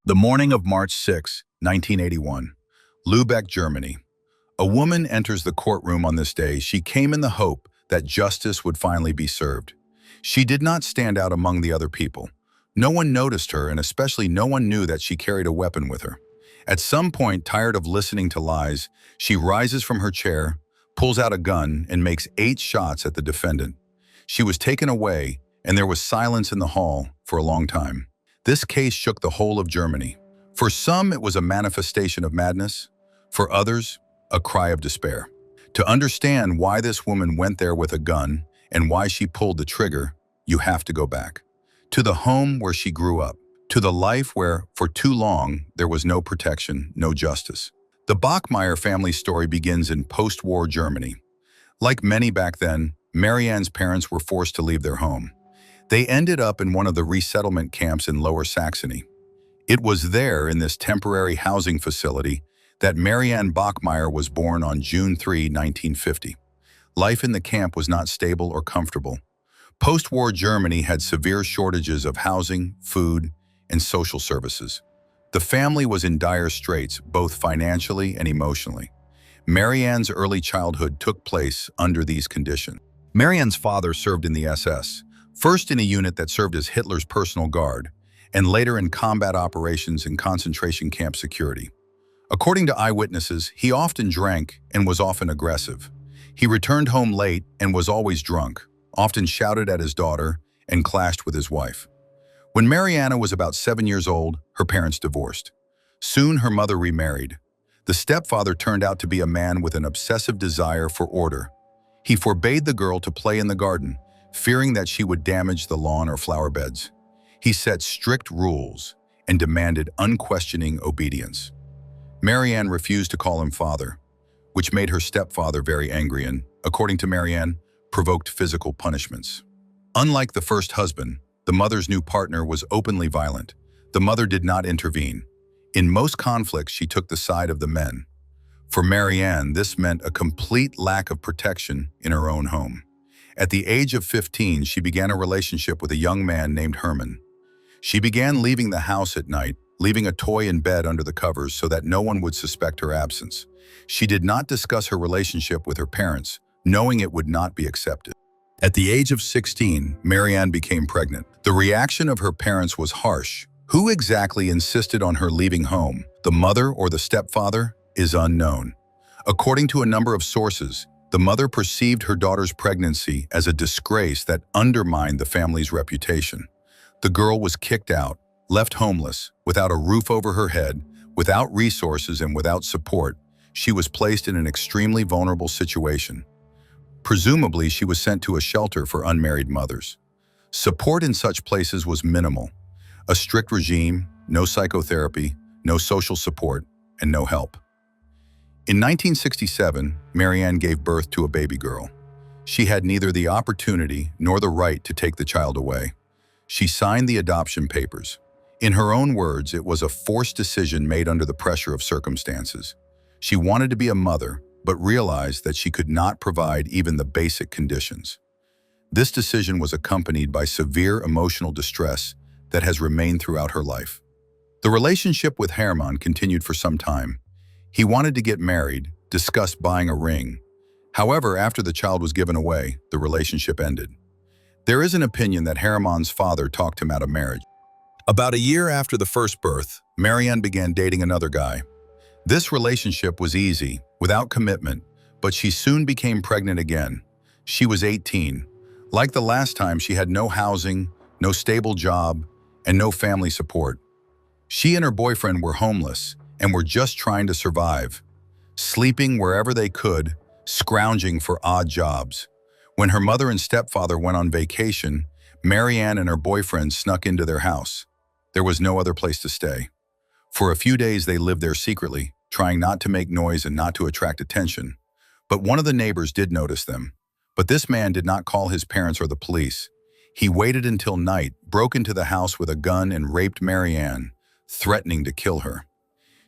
The morning of March 6, 1981, Lübeck, Germany. A woman enters the courtroom on this day. She came in the hope that justice would finally be served. She did not stand out among the other people. No one noticed her, and especially no one knew that she carried a weapon with her. At some point, tired of listening to lies, she rises from her chair, pulls out a gun, and makes 8 shots at the defendant. She was taken away, and there was silence in the hall for a long time. This case shook the whole of Germany. For some, it was a manifestation of madness. For others, a cry of despair. To understand why this woman went there with a gun and why she pulled the trigger, you have to go back. To the home where she grew up. To the life where, for too long, there was no protection, no justice. The Bachmeier family story begins in post-war Germany. Like many back then, Marianne's parents were forced to leave their home. They ended up in one of the resettlement camps in Lower Saxony. It was there, in this temporary housing facility, that Marianne Bachmeier was born on June 3, 1950. Life in the camp was not stable or comfortable. Post-war Germany had severe shortages of housing, food, and social services. The family was in dire straits, both financially and emotionally. Marianne's early childhood took place under these conditions. Marianne's father served in the SS, first in a unit that served as Hitler's personal guard, and later in combat operations and concentration camp security. According to eyewitnesses, he often drank and was often aggressive. He returned home late and was always drunk, often shouted at his daughter, and clashed with his wife. When Marianne was about 7 years old, her parents divorced. Soon her mother remarried. The stepfather turned out to be a man with an obsessive desire for order. He forbade the girl to play in the garden, fearing that she would damage the lawn or flower beds. He set strict rules and demanded unquestioning obedience. Marianne refused to call him father, which made her stepfather very angry and, according to Marianne, provoked physical punishments. Unlike the first husband, the mother's new partner was openly violent. The mother did not intervene. In most conflicts, she took the side of the men. For Marianne, this meant a complete lack of protection in her own home. At the age of 15, she began a relationship with a young man named Herman. She began leaving the house at night, leaving a toy in bed under the covers so that no one would suspect her absence. She did not discuss her relationship with her parents, knowing it would not be accepted. At the age of 16, Marianne became pregnant. The reaction of her parents was harsh. Who exactly insisted on her leaving home, the mother or the stepfather, is unknown. According to a number of sources, the mother perceived her daughter's pregnancy as a disgrace that undermined the family's reputation. The girl was kicked out, left homeless, without a roof over her head, without resources and without support. She was placed in an extremely vulnerable situation. Presumably, she was sent to a shelter for unmarried mothers. Support in such places was minimal. A strict regime, no psychotherapy, no social support, and no help. In 1967, Marianne gave birth to a baby girl. She had neither the opportunity nor the right to take the child away. She signed the adoption papers. In her own words, it was a forced decision made under the pressure of circumstances. She wanted to be a mother, but realized that she could not provide even the basic conditions. This decision was accompanied by severe emotional distress that has remained throughout her life. The relationship with Hermann continued for some time. He wanted to get married, discussed buying a ring. However, after the child was given away, the relationship ended. There is an opinion that Hermann's father talked him out of marriage. About a year after the first birth, Marianne began dating another guy. This relationship was easy, without commitment, but she soon became pregnant again. She was 18. Like the last time, she had no housing, no stable job, and no family support. She and her boyfriend were homeless and were just trying to survive, sleeping wherever they could, scrounging for odd jobs. When her mother and stepfather went on vacation, Marianne and her boyfriend snuck into their house. There was no other place to stay. For a few days, they lived there secretly, trying not to make noise and not to attract attention. But one of the neighbors did notice them. But this man did not call his parents or the police. He waited until night, broke into the house with a gun and raped Marianne, threatening to kill her.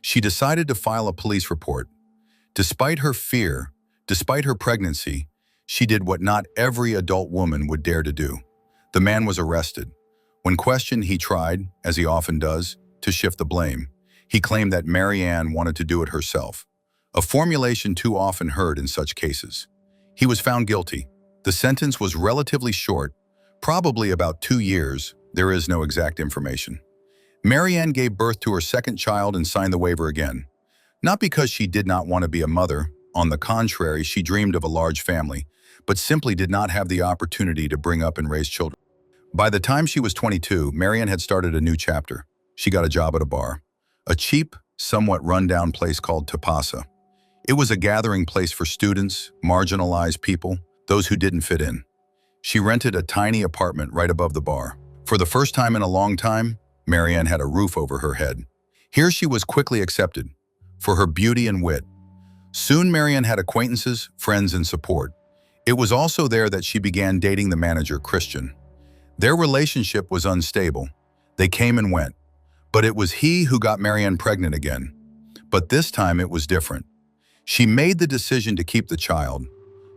She decided to file a police report. Despite her fear, despite her pregnancy, she did what not every adult woman would dare to do. The man was arrested. When questioned, he tried, as he often does, to shift the blame. He claimed that Marianne wanted to do it herself, a formulation too often heard in such cases. He was found guilty. The sentence was relatively short, probably about 2 years. There is no exact information. Marianne gave birth to her second child and signed the waiver again. Not because she did not want to be a mother. On the contrary, she dreamed of a large family, but simply did not have the opportunity to bring up and raise children. By the time she was 22, Marianne had started a new chapter. She got a job at a bar, a cheap, somewhat run-down place called Tapasa. It was a gathering place for students, marginalized people, those who didn't fit in. She rented a tiny apartment right above the bar. For the first time in a long time, Marianne had a roof over her head. Here she was quickly accepted for her beauty and wit. Soon Marianne had acquaintances, friends, and support. It was also there that she began dating the manager, Christian. Their relationship was unstable. They came and went, but it was he who got Marianne pregnant again. But this time it was different. She made the decision to keep the child,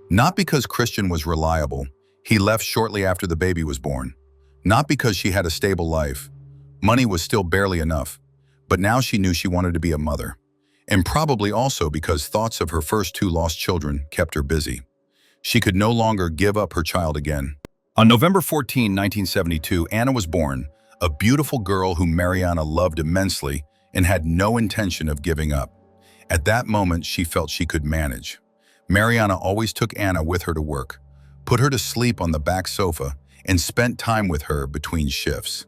not because Christian was reliable. He left shortly after the baby was born. Not because she had a stable life. Money was still barely enough, but now she knew she wanted to be a mother. And probably also because thoughts of her first 2 lost children kept her busy. She could no longer give up her child again. On November 14, 1972, Anna was born, a beautiful girl whom Marianne loved immensely and had no intention of giving up. At that moment, she felt she could manage. Marianne always took Anna with her to work, put her to sleep on the back sofa, and spent time with her between shifts.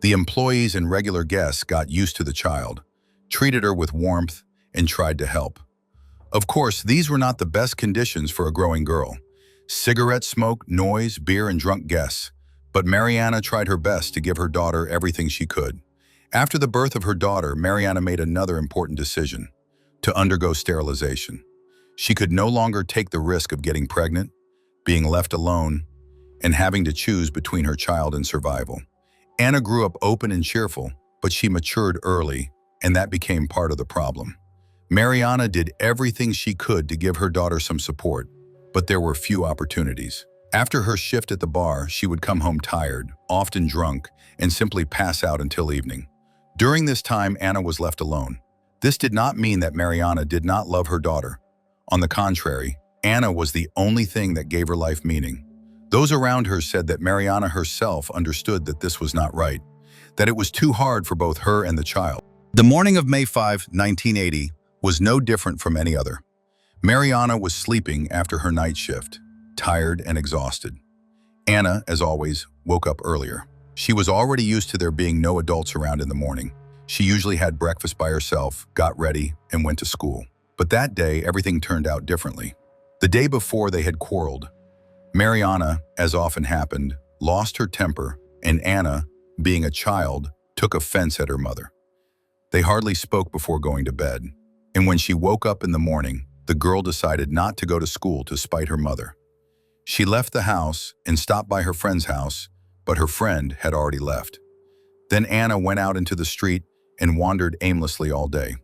The employees and regular guests got used to the child, treated her with warmth, and tried to help. Of course, these were not the best conditions for a growing girl. Cigarette smoke, noise, beer, and drunk guests. But Marianne tried her best to give her daughter everything she could. After the birth of her daughter, Marianne made another important decision: to undergo sterilization. She could no longer take the risk of getting pregnant, being left alone, and having to choose between her child and survival. Anna grew up open and cheerful, but she matured early, and that became part of the problem. Marianne did everything she could to give her daughter some support, but there were few opportunities. After her shift at the bar, she would come home tired, often drunk, and simply pass out until evening. During this time, Anna was left alone. This did not mean that Marianne did not love her daughter. On the contrary, Anna was the only thing that gave her life meaning. Those around her said that Marianne herself understood that this was not right, that it was too hard for both her and the child. The morning of May 5, 1980, was no different from any other. Marianne was sleeping after her night shift, tired and exhausted. Anna, as always, woke up earlier. She was already used to there being no adults around in the morning. She usually had breakfast by herself, got ready, and went to school. But that day, everything turned out differently. The day before, they had quarreled. Marianne, as often happened, lost her temper, and Anna, being a child, took offense at her mother. They hardly spoke before going to bed. And when she woke up in the morning, the girl decided not to go to school to spite her mother. She left the house and stopped by her friend's house, but her friend had already left. Then Anna went out into the street and wandered aimlessly all day.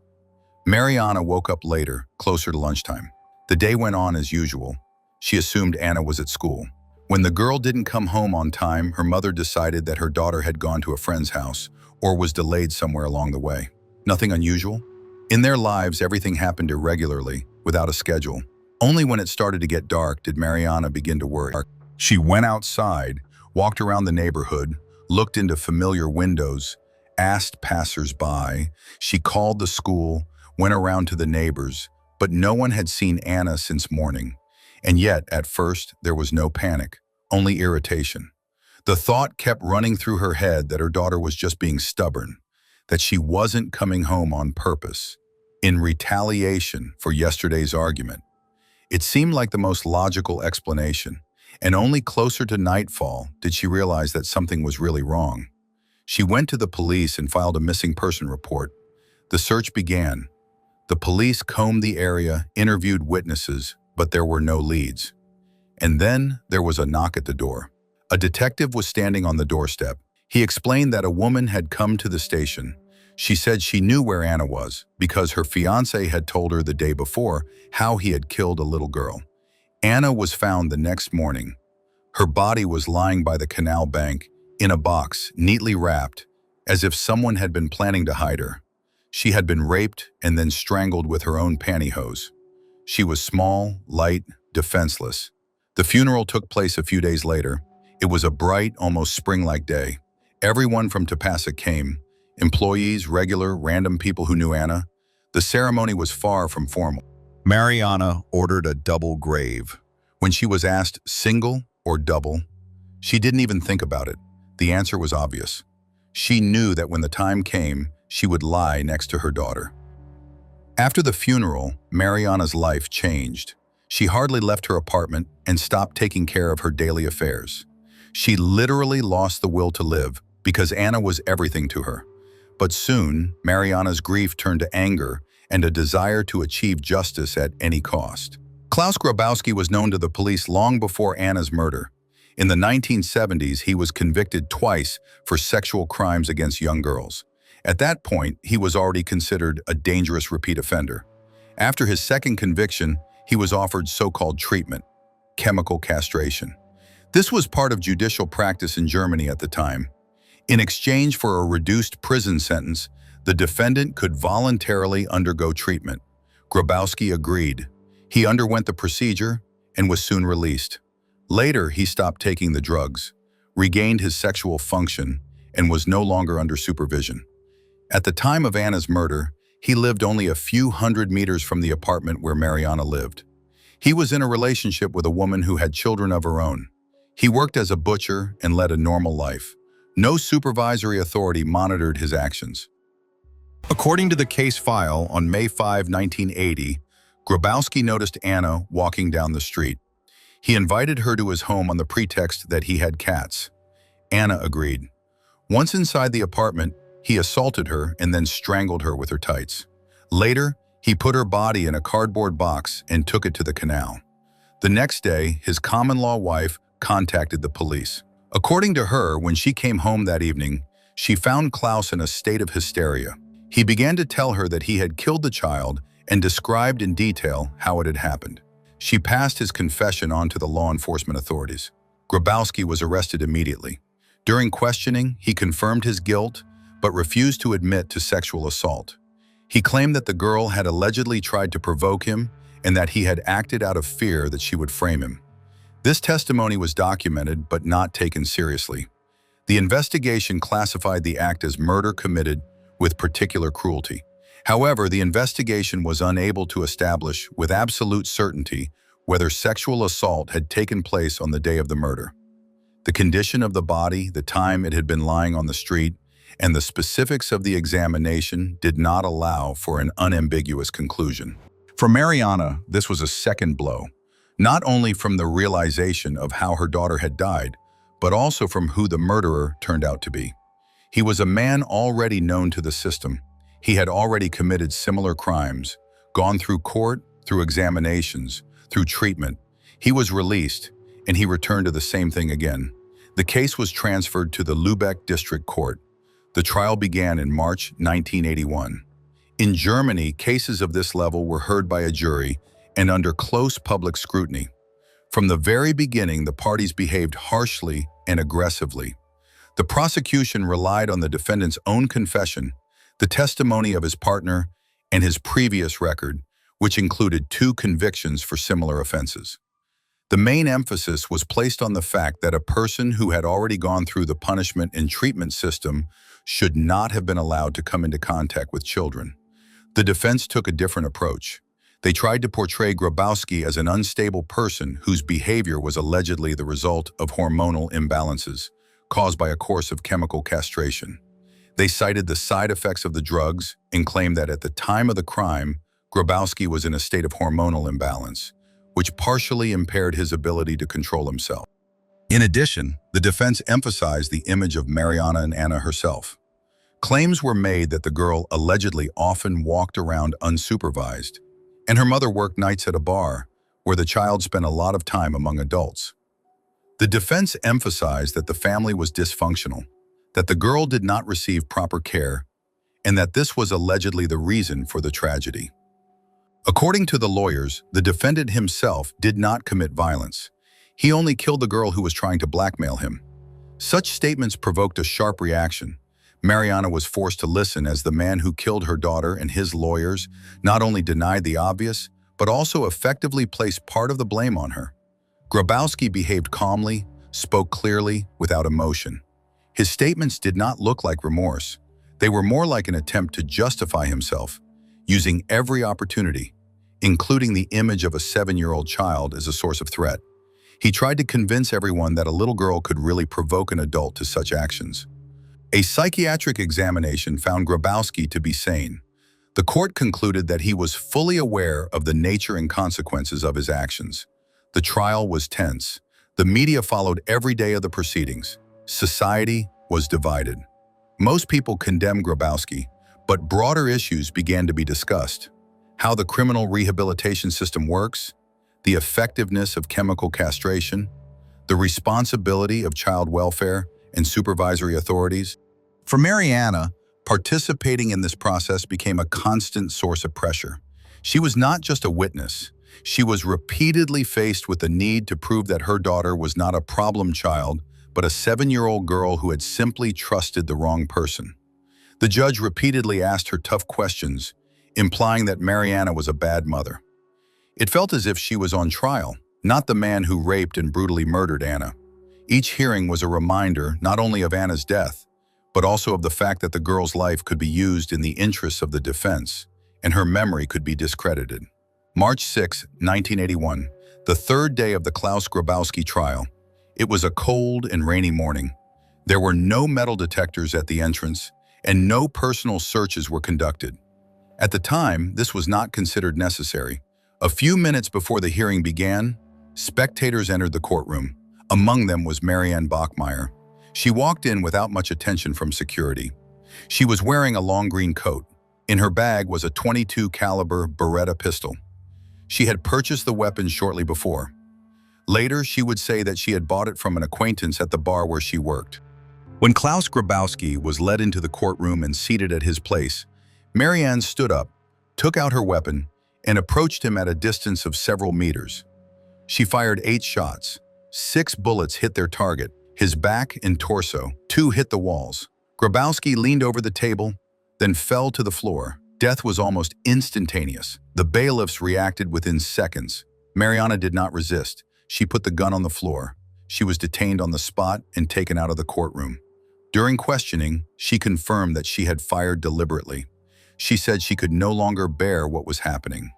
Marianne woke up later, closer to lunchtime. The day went on as usual. She assumed Anna was at school. When the girl didn't come home on time, her mother decided that her daughter had gone to a friend's house or was delayed somewhere along the way. Nothing unusual? In their lives, everything happened irregularly, without a schedule. Only when it started to get dark did Marianne begin to worry. She went outside, walked around the neighborhood, looked into familiar windows, asked passers-by. She called the school, went around to the neighbors, but no one had seen Anna since morning. And yet, at first, there was no panic, only irritation. The thought kept running through her head that her daughter was just being stubborn, that she wasn't coming home on purpose, in retaliation for yesterday's argument. It seemed like the most logical explanation, and only closer to nightfall did she realize that something was really wrong. She went to the police and filed a missing person report. The search began. The police combed the area, interviewed witnesses, but there were no leads. And then there was a knock at the door. A detective was standing on the doorstep. He explained that a woman had come to the station. She said she knew where Anna was because her fiancé had told her the day before how he had killed a little girl. Anna was found the next morning. Her body was lying by the canal bank in a box, neatly wrapped, as if someone had been planning to hide her. She had been raped and then strangled with her own pantyhose. She was small, light, defenseless. The funeral took place a few days later. It was a bright, almost spring-like day. Everyone from Tapasek came, employees, regular, random people who knew Anna. The ceremony was far from formal. Marianne ordered a double grave. When she was asked single or double, she didn't even think about it. The answer was obvious. She knew that when the time came, she would lie next to her daughter. After the funeral, Marianne's life changed. She hardly left her apartment and stopped taking care of her daily affairs. She literally lost the will to live because Anna was everything to her. But soon, Marianne's grief turned to anger and a desire to achieve justice at any cost. Klaus Grabowski was known to the police long before Anna's murder. In the 1970s, he was convicted twice for sexual crimes against young girls. At that point, he was already considered a dangerous repeat offender. After his second conviction, he was offered so-called treatment, chemical castration. This was part of judicial practice in Germany at the time. In exchange for a reduced prison sentence, the defendant could voluntarily undergo treatment. Grabowski agreed. He underwent the procedure and was soon released. Later, he stopped taking the drugs, regained his sexual function, and was no longer under supervision. At the time of Anna's murder, he lived only a few hundred meters from the apartment where Marianne lived. He was in a relationship with a woman who had children of her own. He worked as a butcher and led a normal life. No supervisory authority monitored his actions. According to the case file, on May 5, 1980, Grabowski noticed Anna walking down the street. He invited her to his home on the pretext that he had cats. Anna agreed. Once inside the apartment, he assaulted her and then strangled her with her tights. Later, he put her body in a cardboard box and took it to the canal. The next day, his common-law wife contacted the police. According to her, when she came home that evening, she found Klaus in a state of hysteria. He began to tell her that he had killed the child and described in detail how it had happened. She passed his confession on to the law enforcement authorities. Grabowski was arrested immediately. During questioning, he confirmed his guilt, but refused to admit to sexual assault. He claimed that the girl had allegedly tried to provoke him and that he had acted out of fear that she would frame him. This testimony was documented but not taken seriously. The investigation classified the act as murder committed with particular cruelty. However, the investigation was unable to establish with absolute certainty whether sexual assault had taken place on the day of the murder. The condition of the body, the time it had been lying on the street, and the specifics of the examination did not allow for an unambiguous conclusion. For Marianne, this was a second blow, not only from the realization of how her daughter had died, but also from who the murderer turned out to be. He was a man already known to the system. He had already committed similar crimes, gone through court, through examinations, through treatment. He was released, and he returned to the same thing again. The case was transferred to the Lübeck District Court. The trial began in March 1981. In Germany, cases of this level were heard by a jury and under close public scrutiny. From the very beginning, the parties behaved harshly and aggressively. The prosecution relied on the defendant's own confession, the testimony of his partner, and his previous record, which included 2 convictions for similar offenses. The main emphasis was placed on the fact that a person who had already gone through the punishment and treatment system should not have been allowed to come into contact with children. The defense took a different approach. They tried to portray Grabowski as an unstable person whose behavior was allegedly the result of hormonal imbalances caused by a course of chemical castration. They cited the side effects of the drugs and claimed that at the time of the crime, Grabowski was in a state of hormonal imbalance, which partially impaired his ability to control himself. In addition, the defense emphasized the image of Marianne and Anna herself. Claims were made that the girl allegedly often walked around unsupervised, and her mother worked nights at a bar where the child spent a lot of time among adults. The defense emphasized that the family was dysfunctional, that the girl did not receive proper care, and that this was allegedly the reason for the tragedy. According to the lawyers, the defendant himself did not commit violence. He only killed the girl who was trying to blackmail him. Such statements provoked a sharp reaction. Marianne was forced to listen as the man who killed her daughter and his lawyers not only denied the obvious, but also effectively placed part of the blame on her. Grabowski behaved calmly, spoke clearly, without emotion. His statements did not look like remorse. They were more like an attempt to justify himself, using every opportunity, including the image of a 7-year-old child as a source of threat. He tried to convince everyone that a little girl could really provoke an adult to such actions. A psychiatric examination found Grabowski to be sane. The court concluded that he was fully aware of the nature and consequences of his actions. The trial was tense. The media followed every day of the proceedings. Society was divided. Most people condemned Grabowski, but broader issues began to be discussed. How the criminal rehabilitation system works, the effectiveness of chemical castration, the responsibility of child welfare and supervisory authorities. For Marianne, participating in this process became a constant source of pressure. She was not just a witness. She was repeatedly faced with the need to prove that her daughter was not a problem child, but a 7-year-old girl who had simply trusted the wrong person. The judge repeatedly asked her tough questions, implying that Marianne was a bad mother. It felt as if she was on trial, not the man who raped and brutally murdered Anna. Each hearing was a reminder not only of Anna's death, but also of the fact that the girl's life could be used in the interests of the defense, and her memory could be discredited. March 6, 1981, the third day of the Klaus Grabowski trial. It was a cold and rainy morning. There were no metal detectors at the entrance, and no personal searches were conducted. At the time, this was not considered necessary. A few minutes before the hearing began, spectators entered the courtroom. Among them was Marianne Bachmeier. She walked in without much attention from security. She was wearing a long green coat. In her bag was a .22 caliber Beretta pistol. She had purchased the weapon shortly before. Later, she would say that she had bought it from an acquaintance at the bar where she worked. When Klaus Grabowski was led into the courtroom and seated at his place, Marianne stood up, took out her weapon, and approached him at a distance of several meters. She fired 8 shots. 6 bullets hit their target, his back and torso. 2 hit the walls. Grabowski leaned over the table, then fell to the floor. Death was almost instantaneous. The bailiffs reacted within seconds. Marianne did not resist. She put the gun on the floor. She was detained on the spot and taken out of the courtroom. During questioning, she confirmed that she had fired deliberately. She said she could no longer bear what was happening.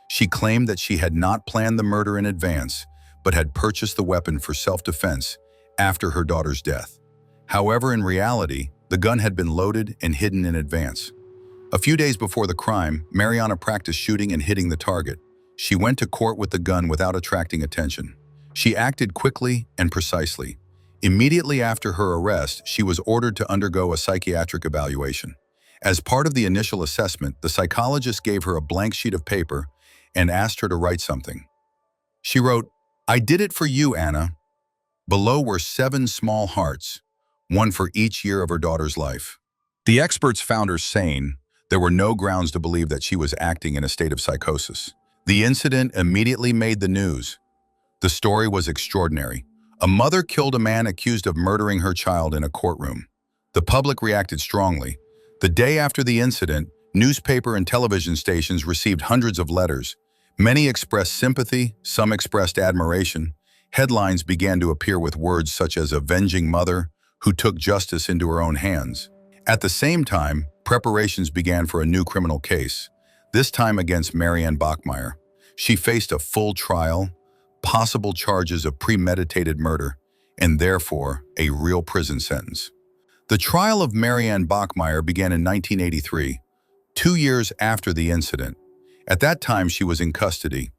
She claimed that she had not planned the murder in advance, but had purchased the weapon for self-defense after her daughter's death. However, in reality, the gun had been loaded and hidden in advance. A few days before the crime, Marianne practiced shooting and hitting the target. She went to court with the gun without attracting attention. She acted quickly and precisely. Immediately after her arrest, she was ordered to undergo a psychiatric evaluation. As part of the initial assessment, the psychologist gave her a blank sheet of paper and asked her to write something. She wrote, "I did it for you, Anna." Below were 7 small hearts, one for each year of her daughter's life. The experts found her sane. There were no grounds to believe that she was acting in a state of psychosis. The incident immediately made the news. The story was extraordinary. A mother killed a man accused of murdering her child in a courtroom. The public reacted strongly. The day after the incident, newspaper and television stations received hundreds of letters. Many expressed sympathy, some expressed admiration. Headlines began to appear with words such as "avenging mother who took justice into her own hands." At the same time, preparations began for a new criminal case, this time against Marianne Bachmeier. She faced a full trial, possible charges of premeditated murder, and therefore a real prison sentence. The trial of Marianne Bachmeier began in 1983, 2 years after the incident. At that time, she was in custody.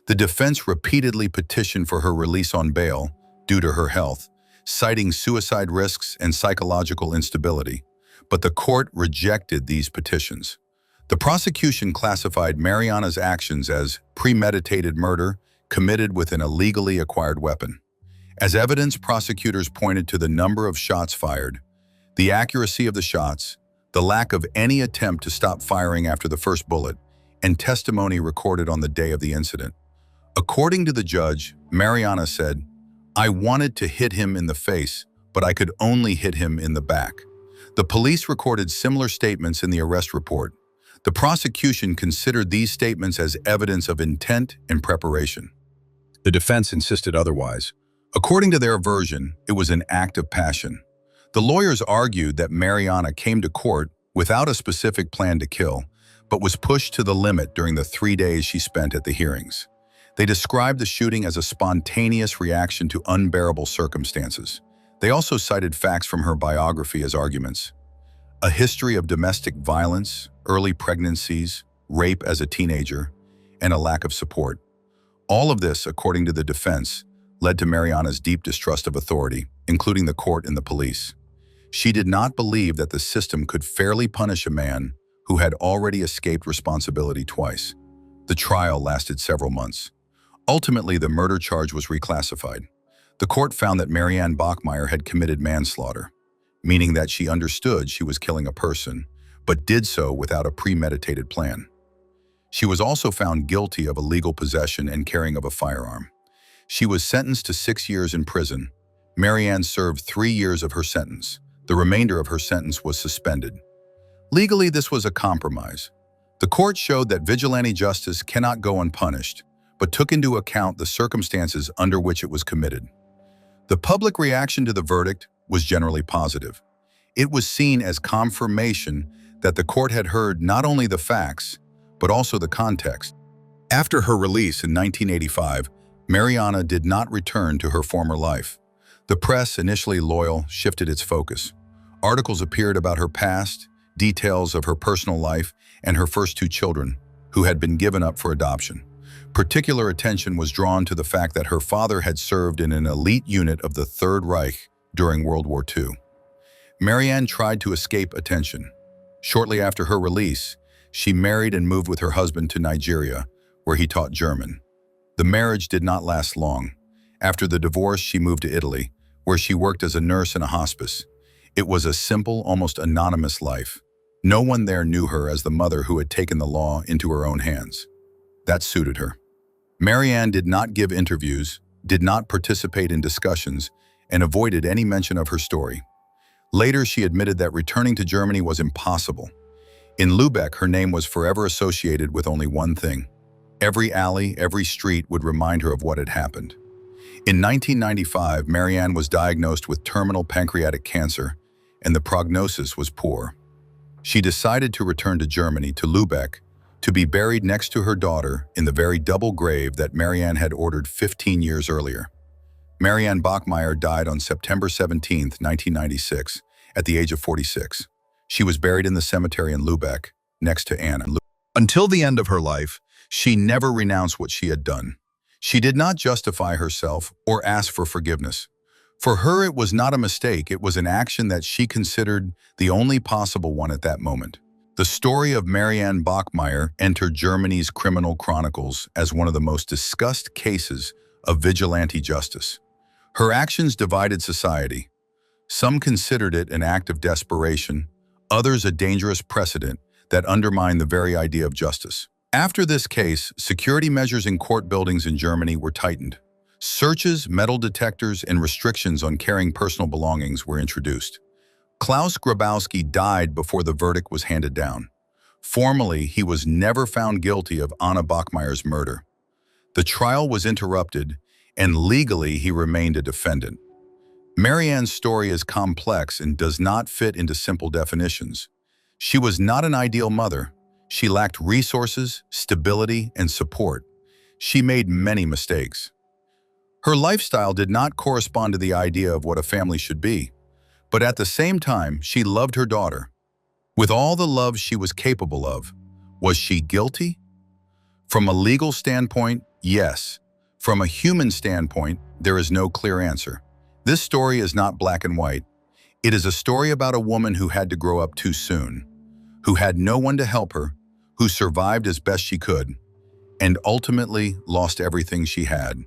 The defense repeatedly petitioned for her release on bail due to her health, citing suicide risks and psychological instability. But the court rejected these petitions. The prosecution classified Marianne's actions as premeditated murder committed with an illegally acquired weapon. As evidence, prosecutors pointed to the number of shots fired, the accuracy of the shots, the lack of any attempt to stop firing after the first bullet, and testimony recorded on the day of the incident. According to the judge, Marianne said, "I wanted to hit him in the face, but I could only hit him in the back." The police recorded similar statements in the arrest report. The prosecution considered these statements as evidence of intent and preparation. The defense insisted otherwise. According to their version, it was an act of passion. The lawyers argued that Marianne came to court without a specific plan to kill, but was pushed to the limit during the 3 days she spent at the hearings. They described the shooting as a spontaneous reaction to unbearable circumstances. They also cited facts from her biography as arguments. A history of domestic violence, early pregnancies, rape as a teenager, and a lack of support. All of this, according to the defense, led to Marianne's deep distrust of authority, including the court and the police. She did not believe that the system could fairly punish a man who had already escaped responsibility twice. The trial lasted several months. Ultimately, the murder charge was reclassified. The court found that Marianne Bachmeier had committed manslaughter, meaning that she understood she was killing a person, but did so without a premeditated plan. She was also found guilty of illegal possession and carrying of a firearm. She was sentenced to 6 years in prison. Marianne served 3 years of her sentence. The remainder of her sentence was suspended. Legally, this was a compromise. The court showed that vigilante justice cannot go unpunished, but took into account the circumstances under which it was committed. The public reaction to the verdict was generally positive. It was seen as confirmation that the court had heard not only the facts, but also the context. After her release in 1985, Marianne did not return to her former life. The press, initially loyal, shifted its focus. Articles appeared about her past, details of her personal life, and her first 2 children, who had been given up for adoption. Particular attention was drawn to the fact that her father had served in an elite unit of the Third Reich during World War II. Marianne tried to escape attention. Shortly after her release, she married and moved with her husband to Nigeria, where he taught German. The marriage did not last long. After the divorce, she moved to Italy, where she worked as a nurse in a hospice. It was a simple, almost anonymous life. No one there knew her as the mother who had taken the law into her own hands. That suited her. Marianne did not give interviews, did not participate in discussions, and avoided any mention of her story. Later, she admitted that returning to Germany was impossible. In Lübeck, her name was forever associated with only one thing. Every alley, every street would remind her of what had happened. In 1995, Marianne was diagnosed with terminal pancreatic cancer, and the prognosis was poor. She decided to return to Germany, to Lübeck, to be buried next to her daughter in the very double grave that Marianne had ordered 15 years earlier. Marianne Bachmeier died on September 17, 1996, at the age of 46. She was buried in the cemetery in Lübeck, next to Anne. Until the end of her life, she never renounced what she had done. She did not justify herself or ask for forgiveness. For her, it was not a mistake. It was an action that she considered the only possible one at that moment. The story of Marianne Bachmeier entered Germany's criminal chronicles as one of the most discussed cases of vigilante justice. Her actions divided society. Some considered it an act of desperation, others a dangerous precedent that undermined the very idea of justice. After this case, security measures in court buildings in Germany were tightened. Searches, metal detectors, and restrictions on carrying personal belongings were introduced. Klaus Grabowski died before the verdict was handed down. Formally, he was never found guilty of Anna Bachmeier's murder. The trial was interrupted, and legally he remained a defendant. Marianne's story is complex and does not fit into simple definitions. She was not an ideal mother. She lacked resources, stability, and support. She made many mistakes. Her lifestyle did not correspond to the idea of what a family should be. But at the same time, she loved her daughter. With all the love she was capable of, was she guilty? From a legal standpoint, yes. From a human standpoint, there is no clear answer. This story is not black and white. It is a story about a woman who had to grow up too soon, who had no one to help her, who survived as best she could, and ultimately lost everything she had.